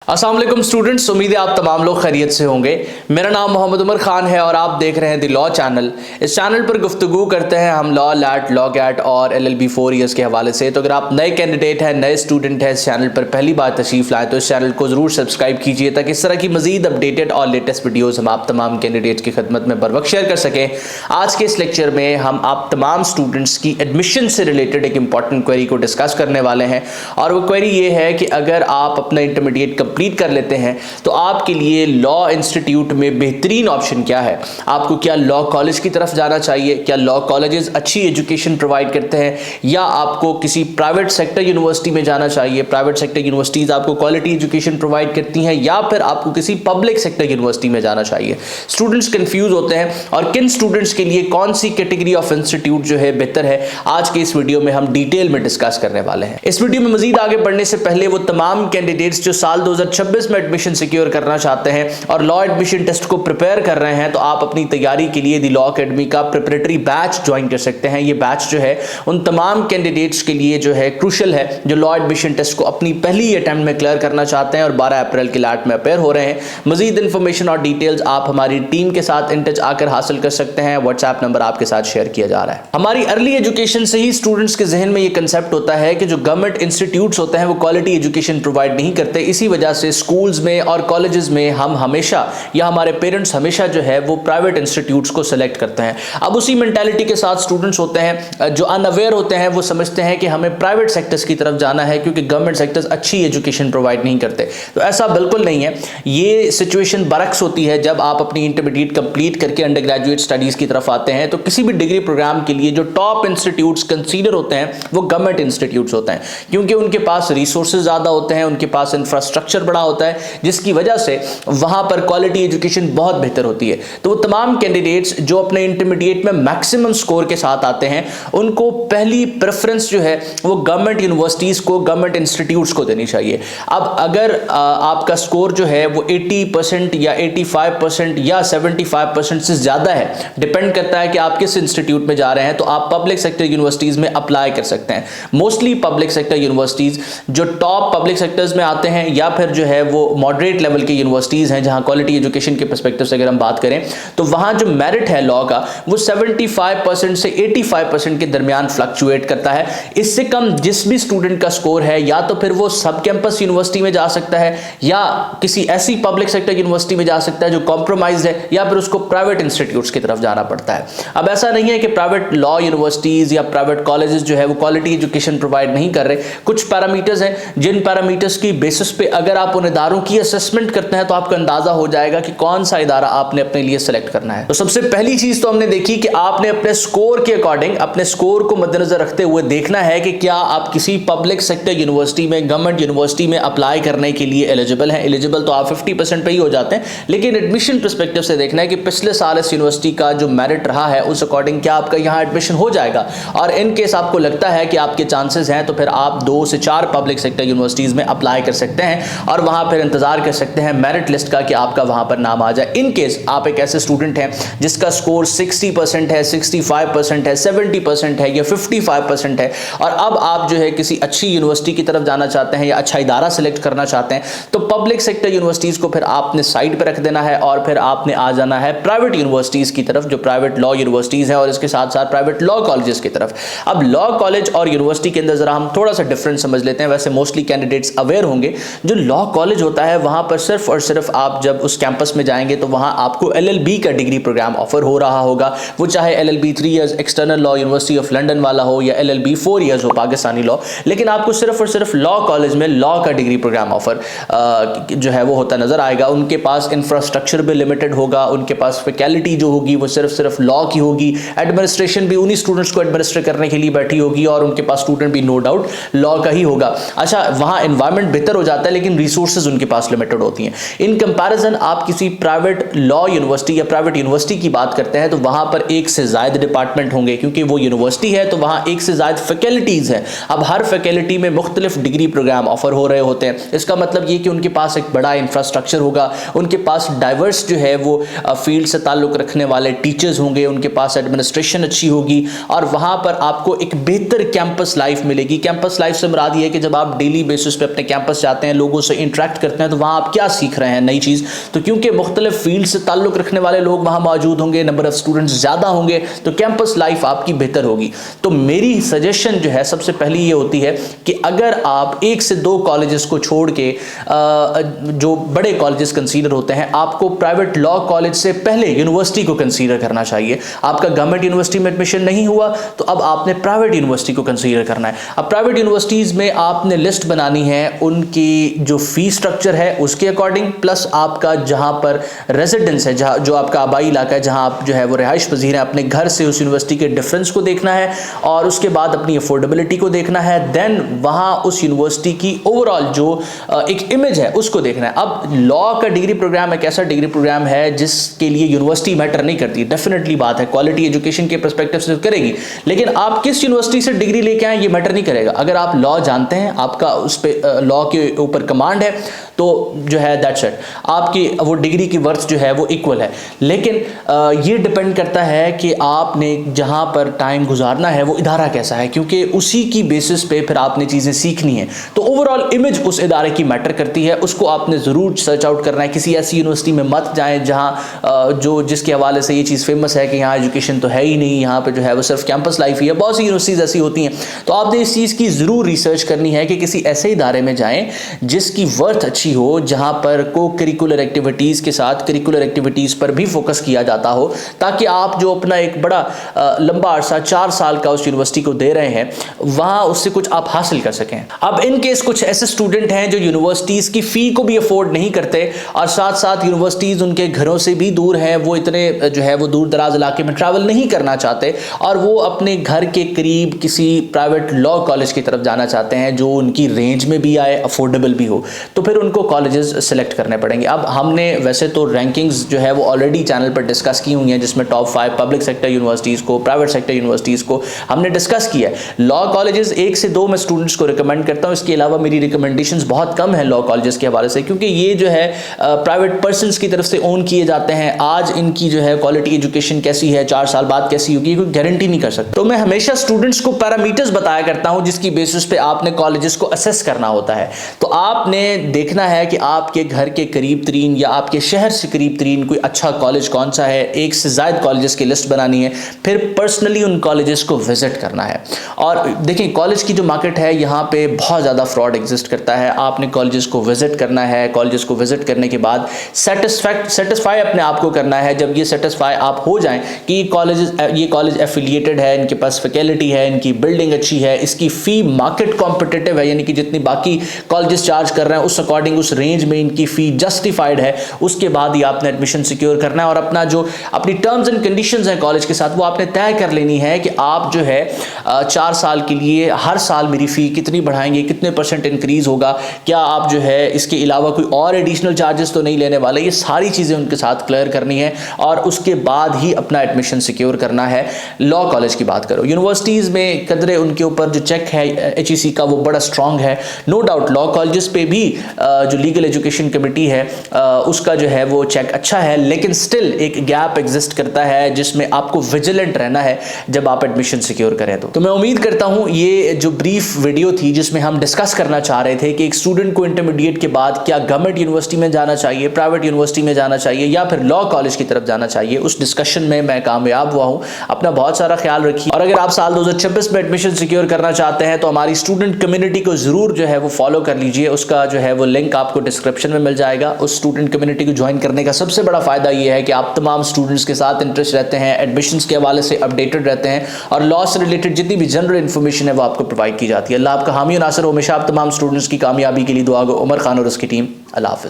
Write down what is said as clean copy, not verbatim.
अस्सलाम वालेकुम स्टूडेंट्स, उम्मीद है आप तमाम लोग खैरियत से होंगे। मेरा नाम मोहम्मद उमर खान है और आप देख रहे हैं द लॉ चैनल। इस चैनल पर गुफ्तगू करते हैं हम लॉ, लैट, लॉ कैट और LLB 4 ईयर्स के हवाले से। तो अगर आप नए कैंडिडेट हैं, नए स्टूडेंट हैं, इस चैनल पर पहली बार तशरीफ लाएँ तो इस चैनल को ज़रूर सब्सक्राइब कीजिए ताकि इस तरह की मजीद अपडेटेड और लेटेस्ट वीडियोज़ हम आप तमाम कैंडिडेट्स की खदमत में बर वक्त शेयर कर सकें। आज के इस लेक्चर में हम आप तमाम स्टूडेंट्स की एडमिशन से रिलेटेड एक इंपॉर्टेंट क्वेरी को डिस्कस करने वाले हैं और वो क्वेरी ये है कि अगर आप अपना इंटरमीडिएट कंप्लीट कर लेते हैं तो आपके लिए लॉ इंस्टीट्यूट में बेहतरीन ऑप्शन क्या है। आपको क्या लॉ कॉलेज की तरफ जाना चाहिए, क्या लॉ कॉलेजेस अच्छी एजुकेशन प्रोवाइड करते हैं, या आपको किसी प्राइवेट सेक्टर यूनिवर्सिटी में जाना चाहिए। प्राइवेट सेक्टर यूनिवर्सिटीज़ आपको क्वालिटी एजुकेशन प्रोवाइड करती हैं, या फिर आपको किसी पब्लिक सेक्टर यूनिवर्सिटी में जाना चाहिए। स्टूडेंट्स कंफ्यूज होते हैं और किन स्टूडेंट्स के लिए कौन सी कैटेगरी ऑफ इंस्टीट्यूट जो है बेहतर है, आज के इस वीडियो में हम डिटेल में डिस्कस करने वाले हैं। इस वीडियो में मजीद आगे बढ़ने से पहले वो तमाम कैंडिडेट्स जो साल 2026 में एडमिशन सिक्योर करना चाहते हैं और लॉ एडमिशन टेस्ट को प्रिपेयर कर रहे हैं, तो आप अपनी तैयारी के लिए द लॉ अकेडमी का प्रिपरेटरी बैच ज्वाइन कर सकते हैं। ये बैच जो है उन तमाम कैंडिडेट्स के लिए जो है क्रूशियल है जो लॉ एडमिशन टेस्ट को अपनी पहली अटेम्प्ट में क्लियर करना चाहते हैं और 12 अप्रैल के लैट में अपेयर हो रहे हैं। मजीद इंफॉर्मेशन और डिटेल्स आप हमारी टीम के साथ इन टच आकर हासिल कर सकते हैं। व्हाट्सएप नंबर आपके साथ शेयर किया जा रहा है। हमारी अर्ली एजुकेशन से ही स्टूडेंट्स के जहन में ये कंसेप्ट होता है कि जो गवर्नमेंट इंस्टीट्यूट्स होते हैं वो क्वालिटी एजुकेशन प्रोवाइड नहीं करते। इसी वजह से स्कूल्स में और कॉलेजेस में हम हमेशा या हमारे पेरेंट्स हमेशा जो है वो प्राइवेट इंस्टीट्यूट्स को सेलेक्ट करते हैं। अब उसी मेंटालिटी के साथ स्टूडेंट्स होते हैं जो अनअवेयर होते हैं, वो समझते हैं कि हमें प्राइवेट सेक्टर्स की तरफ जाना है क्योंकि गवर्नमेंट सेक्टर्स अच्छी एजुकेशन प्रोवाइड नहीं करते। तो ऐसा बिल्कुल नहीं है। ये सिचुएशन बरक्स होती है जब आप अपनी इंटरमीडिएट कंप्लीट करके अंडर ग्रेजुएट स्टडीज की तरफ आते हैं। तो किसी भी डिग्री प्रोग्राम के लिए जो टॉप इंस्टीट्यूट्स कंसीडर होते हैं वो गवर्नमेंट इंस्टीट्यूट्स होते हैं, क्योंकि उनके पास रिसोर्सेज ज़्यादा होते हैं, उनके पास इंफ्रास्ट्रक्चर बड़ा होता है, जिसकी वजह से वहां पर क्वालिटी एजुकेशन बहुत बेहतर होती है। तो वो तमाम कैंडिडेट्स जो अपने इंटरमीडिएट में मैक्सिमम स्कोर के साथ आते हैं, उनको पहली प्रेफरेंस जो है वो गवर्नमेंट यूनिवर्सिटीज़ को, गवर्नमेंट इंस्टीट्यूट्स को देनी चाहिए। अब अगर आपका स्कोर जो है वो 80% या 85% या 75% से ज़्यादा है, डिपेंड करता है कि आप किस इंस्टीट्यूट में जा रहे हैं, तो आप पब्लिक सेक्टर यूनिवर्सिटीज़ में अप्लाई कर सकते हैं। मोस्टली पब्लिक सेक्टर यूनिवर्सिटीज़ जो टॉप पब्लिक सेक्टर्स में आते हैं या फिर जो है वो मॉडरेट लेवल की यूनिवर्सिटीज़ हैं जहां क्वालिटी एजुकेशन के पर्सपेक्टिव से अगर हम बात करें तो वहां जो मेरिट है लॉ का वो 75% से 85% के दरमियान फ्लक्चुएट करता है। इससे कम जिस भी स्टूडेंट का स्कोर है या तो फिर वो सब कैंपस यूनिवर्सिटी में जा सकता है या किसी ऐसी पब्लिक सेक्टर यूनिवर्सिटी में जा सकता है जो कॉम्प्रोमाइज है, या फिर उसको प्राइवेट इंस्टीट्यूट्स की तरफ जाना पड़ता है। अब ऐसा नहीं है कि प्राइवेट लॉ यूनिवर्सिटीज़ या प्राइवेट कॉलेजेस जो है वो क्वालिटी एजुकेशन प्रोवाइड नहीं कर रहे। कुछ पैरामीटर्स हैं जिन पैरामीटर्स की बेसिस पे अगर आप उन इदारों की असेसमेंट करते हैं तो आपको अंदाजा हो जाएगा कि कौन सा इदारा आपने अपने लिए सेलेक्ट करना है। तो सबसे पहली चीज तो हमने देखी कि आपने अपने स्कोर के अकॉर्डिंग, अपने स्कोर को मद्देनजर रखते हुए देखना है कि क्या आप किसी पब्लिक सेक्टर यूनिवर्सिटी में, गवर्नमेंट यूनिवर्सिटी में अप्लाई करने के लिए एलिजिबल हैं। एलिजिबल तो आप 50% पे ही हो जाते हैं, लेकिन एडमिशन पर्सपेक्टिव से देखना है कि पिछले साल इस यूनिवर्सिटी का जो मेरिट रहा है उस अकॉर्डिंग क्या आपका यहाँ एडमिशन हो जाएगा। और इन केस आपको लगता है कि आपके चांसेस हैं तो फिर आप 2 से 4 पब्लिक सेक्टर यूनिवर्सिटीज में अप्लाई कर सकते हैं और वहां फिर इंतजार कर सकते हैं मेरिट लिस्ट का कि आपका वहां पर नाम आ जाए। इन केस आप एक ऐसे स्टूडेंट हैं जिसका स्कोर 60% है, 65% है, 70% है या 55% है और अब आप जो है किसी अच्छी यूनिवर्सिटी की तरफ जाना चाहते हैं या अच्छा इदारा सेलेक्ट करना चाहते हैं, तो पब्लिक सेक्टर यूनिवर्सिटीज को फिर आपने साइड पर रख देना है और फिर आपने आ जाना है प्राइवेट यूनिवर्सिटीज की तरफ, जो प्राइवेट लॉ यूनिवर्सिटीज है और इसके साथ साथ प्राइवेट लॉ कॉलेजेस की तरफ। अब लॉ कॉलेज और यूनिवर्सिटी के अंदर जरा हम थोड़ा सा डिफरेंस समझ लेते हैं। वैसे मोस्टली कैंडिडेट्स अवेयर होंगे, जो लॉ कॉलेज होता है वहां पर सिर्फ और सिर्फ आप जब उस कैंपस में जाएंगे तो वहां आपको LLB का डिग्री प्रोग्राम ऑफर हो रहा होगा, वो चाहे LLB 3 years external law university of London वाला हो या LLB 4 इयर्स हो पाकिस्तानी लॉ, लेकिन आपको सिर्फ और सिर्फ लॉ कॉलेज में लॉ का डिग्री प्रोग्राम ऑफर जो है वो होता नजर आएगा। उनके पास इंफ्रास्ट्रक्चर भी लिमिटेड होगा, उनके पास फैकल्टी जो होगी वो सिर्फ लॉ की होगी, एडमिनिस्ट्रेशन भी उन्हीं स्टूडेंट्स को एडमिनिस्ट्रेट करने के लिए बैठी होगी और उनके पास स्टूडेंट भी नो डाउट लॉ का ही होगा। अच्छा, वहां एनवायरमेंट बेहतर हो जाता है लेकिन रिसोर्सेज उनके पास लिमिटेड होती हैं। इन कंपैरिजन आप किसी प्राइवेट लॉ यूनिवर्सिटी या प्राइवेट यूनिवर्सिटी की बात करते हैं तो वहां पर एक से ज्यादा डिपार्टमेंट होंगे, क्योंकि वो यूनिवर्सिटी है तो वहां एक से ज्यादा फैकल्टीज हैं। अब हर फैकल्टी में मुख्तलिफ डिग्री प्रोग्राम ऑफर हो रहे होते हैं। इसका मतलब ये कि उनके पास एक बड़ा इंफ्रास्ट्रक्चर होगा, उनके पास डाइवर्स जो है वो फील्ड से ताल्लुक रखने वाले टीचर्स होंगे, उनके पास एडमिनिस्ट्रेशन अच्छी होगी और वहां पर आपको एक बेहतर कैंपस लाइफ मिलेगी। कैंपस लाइफ से मुराद ये है कि जब आप डेली बेसिस पे अपने कैंपस जाते हैं, लोगों से इंटरेक्ट करते हैं तो वहाँ आप क्या सीख रहे हैं नई चीज़। तो क्योंकि मुख्तलिफ फील्ड से ताल्लुक़ रखने वाले लोग वहाँ मौजूद होंगे, नंबर ऑफ़ स्टूडेंट्स ज़्यादा होंगे, तो कैंपस लाइफ आपकी बेहतर होगी। तो मेरी सजेशन जो है सबसे पहली ये होती है कि अगर आप 1 से 2 कॉलेजेस को छोड़ के जो बड़े कॉलेजेस कंसीडर होते हैं, आपको प्राइवेट लॉ कॉलेज से पहले यूनिवर्सिटी को कंसीडर करना चाहिए। आपका गवर्नमेंट यूनिवर्सिटी में एडमिशन नहीं हुआ तो अब आपने प्राइवेट यूनिवर्सिटी को कंसीडर करना है। अब प्राइवेट यूनिवर्सिटीज़ में आपने लिस्ट बनानी है उनकी जो फी स्ट्रक्चर है उसके अकॉर्डिंग, प्लस आपका जहां पर रेजिडेंस है, जहां जो आपका आबाई इलाका है, जहां आप जो है वो रिहाइश पजीर है, अपने घर से उस यूनिवर्सिटी के डिफरेंस को देखना है और उसके बाद अपनी अफोर्डेबिलिटी को देखना है। देन वहां उस यूनिवर्सिटी की ओवरऑल जो एक इमेज है उसको देखना है। अब लॉ का डिग्री प्रोग्राम एक ऐसा डिग्री प्रोग्राम है जिसके लिए यूनिवर्सिटी मैटर नहीं करती, डेफिनेटली बात है, क्वालिटी एजुकेशन के पर्सपेक्टिव से करेगी, लेकिन आप किस यूनिवर्सिटी से डिग्री लेके आए ये मैटर नहीं करेगा। अगर आप लॉ जानते हैं, आपका उस पर लॉ के ऊपर कमांड है, तो जो है दैट्स इट, आपकी वो डिग्री की वर्थ जो है वो इक्वल है। लेकिन ये डिपेंड करता है कि आपने जहाँ पर टाइम गुजारना है वो इदारा कैसा है, क्योंकि उसी की बेसिस पे फिर आपने चीज़ें सीखनी है। तो ओवरऑल इमेज उस इदारे की मैटर करती है, उसको आपने ज़रूर सर्च आउट करना है। किसी ऐसी यूनिवर्सिटी में मत जाएं जहाँ जो जिसके हवाले से ये चीज़ फेमस है कि यहाँ एजुकेशन तो है ही नहीं, यहाँ पे जो है वो सिर्फ कैंपस लाइफ ही है। बहुत सी यूनिवर्सिटीज़ ऐसी होती हैं, तो आपने इस चीज़ की ज़रूर रिसर्च करनी है कि किसी ऐसे इदारे में जाएँ जिसकी वर्थ अच्छी हो, जहाँ पर को करिकुलर एक्टिविटीज़ के साथ करिकुलर एक्टिविटीज़ पर भी फोकस किया जाता हो, ताकि आप जो अपना एक बड़ा लंबा अरसा 4 साल का उस यूनिवर्सिटी को दे रहे हैं वहाँ उससे कुछ आप हासिल कर सकें। अब इन केस कुछ ऐसे स्टूडेंट हैं जो यूनिवर्सिटीज़ की फ़ी को भी अफोर्ड नहीं करते और साथ साथ यूनिवर्सिटीज़ उनके घरों से भी दूर हैं, वो इतने जो है वो दूर दराज इलाके में ट्रैवल नहीं करना चाहते और वो अपने घर के करीब किसी प्राइवेट लॉ कॉलेज की तरफ जाना चाहते हैं जो उनकी रेंज में भी आए, अफोर्डेबल भी हो, तो फिर उनको कॉलेजेस सेलेक्ट करने पड़ेंगे। अब हमने वैसे तो रैंकिंग्स जो है वो ऑलरेडी चैनल पर डिस्कस की हुई हैं, जिसमें टॉप 5 पब्लिक सेक्टर यूनिवर्सिटीज़ को, प्राइवेट सेक्टर यूनिवर्सिटीज़ को हमने डिस्कस किया है। लॉ कॉलेजेस 1 से 2 मैं स्टूडेंट्स को रिकमेंड करता हूँ, इसके अलावा मेरी रिकमेंडेशंस बहुत कम है लॉ कॉलेजेस के हवाले से, क्योंकि ये जो है प्राइवेट पर्सनस की तरफ से ओन किए जाते हैं। आज इनकी जो है क्वालिटी एजुकेशन कैसी है, 4 साल बाद कैसी होगी, कोई गारंटी नहीं कर सकता। तो मैं हमेशा स्टूडेंट्स को पैरामीटर्स बताया करता हूँ जिसकी बेसिस पे आपने कॉलेजेस को असेस करना होता है। तो आपने देखना है कि आपके घर के करीब तरीन या आपके शहर से करीब तरीन कोई अच्छा कॉलेज कौन सा है, 1 से ज़्यादा कॉलेजेस की लिस्ट बनानी है, फिर पर्सनली उन कॉलेजेस को विजिट करना है। और देखिए कॉलेज की जो मार्केट है यहाँ पे बहुत ज़्यादा फ्रॉड एग्जिस्ट करता है। आपने कॉलेजेस को विजिट करना है, कॉलेजेस को विजिट करने के बाद सेटिस्फाई अपने आप को करना है। जब ये सेटिस्फाई आप हो जाएं कि ये कॉलेज एफिलिएटेड है, इनके पास फैकल्टी है, इनकी बिल्डिंग अच्छी है, इसकी फ़ी मार्केट कॉम्पिटिटिव है, यानी कि जितनी बाकी कॉलेजेस चार्ज कर रहे हैं उस अकॉर्डिंग उस रेंज में इनकी फ़ी जस्टिफाइड है, उसके बाद ही आपने एडमिशन सिक्योर करना है और अपना जो अपनी टर्म्स एंड कंडीशंस हैं कॉलेज के साथ वो आपने तय कर लेनी है कि आप जो है 4 साल के लिए हर साल मेरी फ़ी कितनी बढ़ाएंगे, कितने % इंक्रीज होगा, क्या आप जो है इसके अलावा कोई और एडिशनल चार्जेस तो नहीं लेने वाले। ये सारी चीज़ें उनके साथ क्लियर करनी है और उसके बाद ही अपना एडमिशन सिक्योर करना है। लॉ कॉलेज की बात करो, यूनिवर्सिटीज़ में कदरे उनके ऊपर जो चेक है HEC का वो बड़ा स्ट्रॉन्ग है, नो डाउट। लॉ कॉलेजेस पे भी जो लीगल एजुकेशन कमेटी है उसका जो है वो चेक अच्छा है, लेकिन स्टिल एक गैप एग्जिस्ट करता है जिसमें आपको विजिलेंट रहना है जब आप एडमिशन सिक्योर करें। तो मैं उम्मीद करता हूँ ये जो ब्रीफ वीडियो थी जिसमें हम डिस्कस करना चाह रहे थे कि एक स्टूडेंट को इंटरमीडिएट के बाद क्या गवर्नमेंट यूनिवर्सिटी में जाना चाहिए, प्राइवेट यूनिवर्सिटी में जाना चाहिए या फिर लॉ कॉलेज की तरफ जाना चाहिए, उस डिस्कशन में मैं कामयाब हुआ हूँ। अपना बहुत सारा ख्याल रखिए और अगर आप साल 2026 में एडमिशन सिक्योर करना चाहते हैं तो हमारी स्टूडेंट कम्युनिटी को जरूर जो है वो फॉलो कर लीजिए। उसका जो है वो लिंक आपको डिस्क्रिप्शन में मिल जाएगा। उस स्टूडेंट कम्युनिटी को ज्वाइन करने का सबसे बड़ा फायदा ये है कि आप तमाम स्टूडेंट्स के साथ इंटरेस्ट रहते हैं, एडमिशन्स के हवाले से अपडेटेड रहते हैं और लॉ से रिलेटेड जितनी भी जनरल इन्फॉर्मेशन है वो आपको प्रोवाइड की जाती है। अल्लाह आपका हामी और नासिर हो। हमेशा आप तमाम स्टूडेंट्स की कामयाबी के लिए दुआ गो। उमर खान और उसकी टीम। अल्लाह हाफ़िज़।